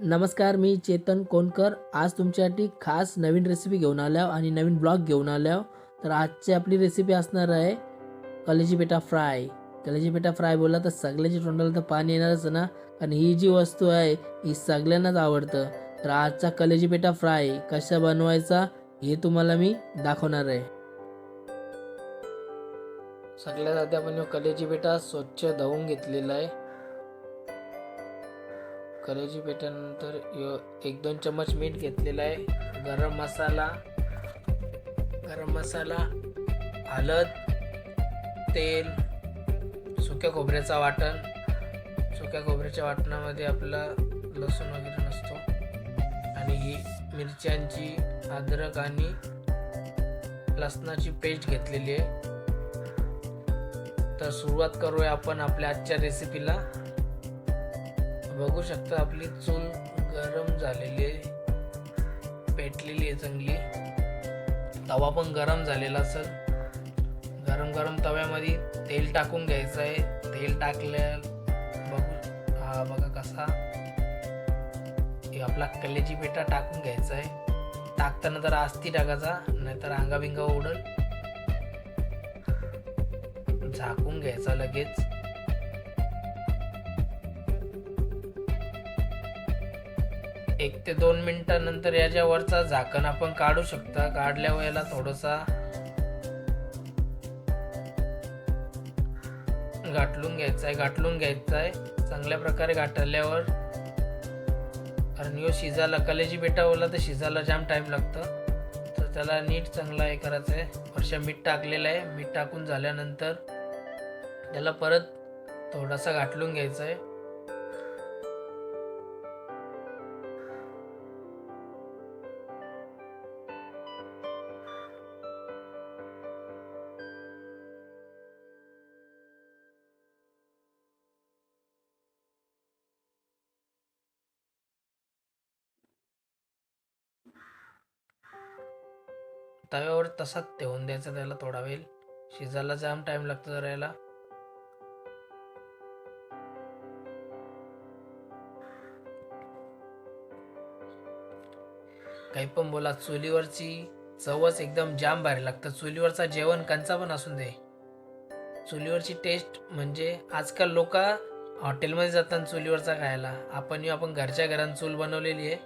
नमस्कार, मी चेतन कोणकर. आज तुमच्यासाठी खास नवीन रेसिपी घेऊन आलो आणि नवीन ब्लॉग घेऊन आलो. तर आजची आपली रेसिपी असणार आहे कलेजी पेटा फ्राय. कलेजी पेटा फ्राय बोलला तर सगळ्याच्या तोंडाला तर पाणी येणारच ना, कारण ही जी वस्तू आहे ही सगळ्यांनाच आवडतं. तर आजचा कलेजी पेटा फ्राय कसा बनवायचा हे तुम्हाला मी दाखवणार आहे. सगळ्यात आधी आपण कलेजी पेटा स्वच्छ धुवून घेतलेला आहे. कलेजी पेटानंतर 1-2 चम्मच मीठ घेतलेला आहे. गरम मसाला, हळद, तेल, सुक्या खोबऱ्याचा वाटण. सुक्या खोबऱ्याच्या वाटणामध्ये आपला लसूण वगैरे नसतो. आणि ही मिरच्यांची, अद्रक आणि लसणाची पेस्ट घेतलेली आहे. तर सुरुवात करूया आपण आपल्या आजच्या रेसिपीला. बघू शकता आपली चूल गरम झालेली आहे, पेटलेली आहे चांगली. तवा पण गरम झालेला असेल. गरम तव्यामध्ये तेल टाकून घ्यायचं आहे. तेल टाकल्या बघा कसा हे आपला कलेजी पेटा टाकून घ्यायचा आहे. टाकताना जरा आस्ती टाकायचा, नाहीतर अंगाबिंगा उडल. झाकून घ्यायचा लगेच. एक ते 2 मिनिटांनंतर याच्या वरचा झाकण आपण काढू शकता. काढल्यावर याला थोडसा गाठलून घ्यायचा आहे चांगल्या प्रकारे. गाठल्यावर, कारण ह्यो शिजायला कलेजी पेटा ओला तर शिजायला जाम टाइम लागतं. तर त्याला नीट चांगला हे करायचं आहे. वर्षा मीठ टाकलेलं आहे. मीठ टाकून झाल्यानंतर त्याला परत थोडासा गाठलून घ्यायचा आहे. तव्यावर तसाच ठेवून द्यायचा त्याला. थोडा वेळ शिजायला जाम टाइम लागतो जरा याला. काही पण बोला, चुलीवरची चवच एकदम जाम भारी लागतं. चुलीवरचा जेवण कंचा पण असून दे, चुलीवरची टेस्ट म्हणजे. आजकाल लोक हॉटेलमध्ये जातात चुलीवरचा खायला. आपण घरच्या घरात चूल बनवलेली आहे.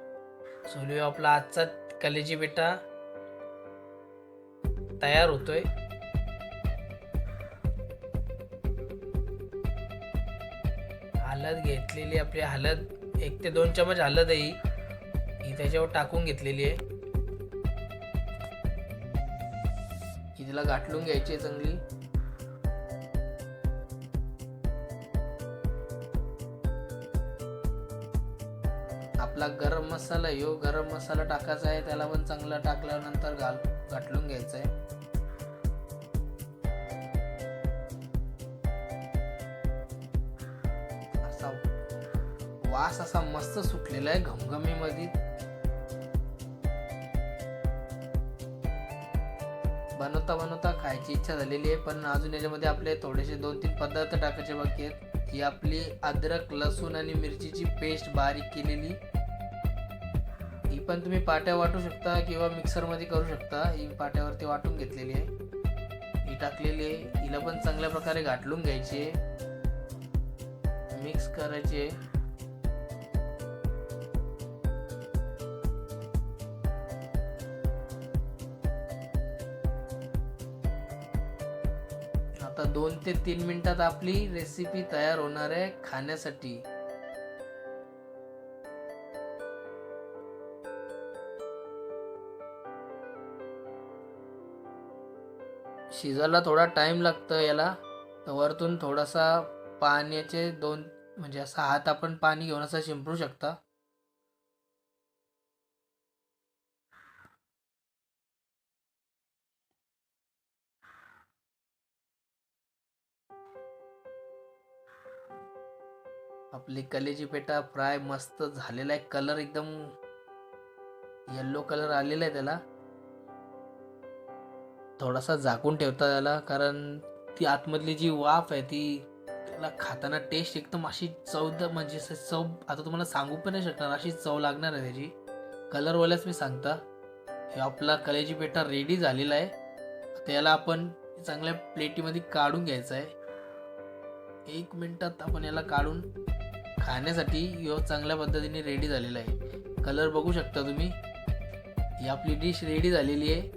चुलीवर आपला आजचा कलेजी पेटा तयार होतोय. हळद घेतलेली आपली, 1 ते 2 चमच हळद आहे ही त्याच्यावर टाकून घेतलेली आहे. ही तिला गाठलून घ्यायची आहे चांगली. आपला गरम मसाला टाकायचा आहे. त्याला पण चांगला टाकल्यानंतर गाठलून घ्यायचं आहे. असा वास असा मस्त सुटलेला आहे घमघमी मध्ये. बनवता खायची इच्छा झालेली आहे. पण अजून याच्यामध्ये आपले थोडेसे 2-3 पदार्थ टाकायचे बाकी आहेत. ही आपली अद्रक, लसूण आणि मिरचीची पेस्ट बारीक केलेली. ही पण तुम्ही पाट्या वाटू शकता किंवा मिक्सरमध्ये करू शकता. ही पाट्यावरती वाटून घेतलेली आहे. ही टाकलेली आहे. हिला पण चांगल्या प्रकारे गाठलून घ्यायची आहे, मिक्स करायची आहे. आता 2 ते 3 मिनिटात आपली रेसिपी तयार होणार आहे खाण्यासाठी. शिजायला थोडा टाइम लागतं याला. तर वरतून थोडासा पाण्याचे 2 म्हणजे असा हात आपण पाणी घेऊन असं शिंपडू शकता. आपली कलेजी पेटा फ्राय मस्त झालेला आहे. कलर एकदम येल्लो कलर आलेला आहे त्याला. थोडासा झाकून ठेवता त्याला, कारण ती आतमधली जी वाफ आहे ती याला खाताना टेस्ट एकदम अशी म्हणजे असं चव आता तुम्हाला सांगू पण नाही शकणार, अशी चव लागणार आहे त्याची. कलरवाल्याच मी सांगता. हे आपला कलेजी पेठा रेडी झालेला आहे. आता याला आपण चांगल्या प्लेटीमध्ये काढून घ्यायचं आहे. 1 मिनिटात आपण याला काढून खाण्यासाठी ह्यो चांगल्या पद्धतीने रेडी झालेला आहे. कलर बघू शकता तुम्ही. ही आपली डिश रेडी झालेली आहे.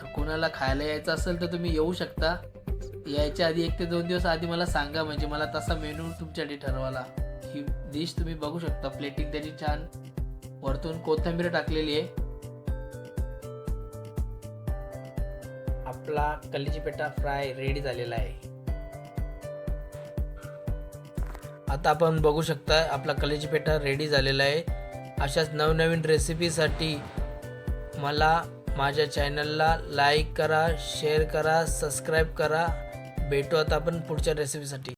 तर कोणाला खायला यायचं असेल तर तुम्ही येऊ शकता. यायच्या आधी 1 ते 2 दिवस आधी मला सांगा, म्हणजे मला तसा मेनू तुमच्यासाठी ठरवायला. ही डिश तुम्ही बघू शकता. प्लेटिंग त्याची छान, वरतून कोथिंबीर टाकलेली आहे. आपला कलेजी पेठा फ्राय रेडी झालेला आहे. आता आपण बघू शकता आपला कलेजी पेठा रेडी झालेला आहे. अशाच नवनवीन रेसिपीसाठी मला माझ्या चॅनलला लाईक करा, शेअर करा, सबस्क्राईब करा. भेटू आता आपण पुढच्या रेसिपीसाठी.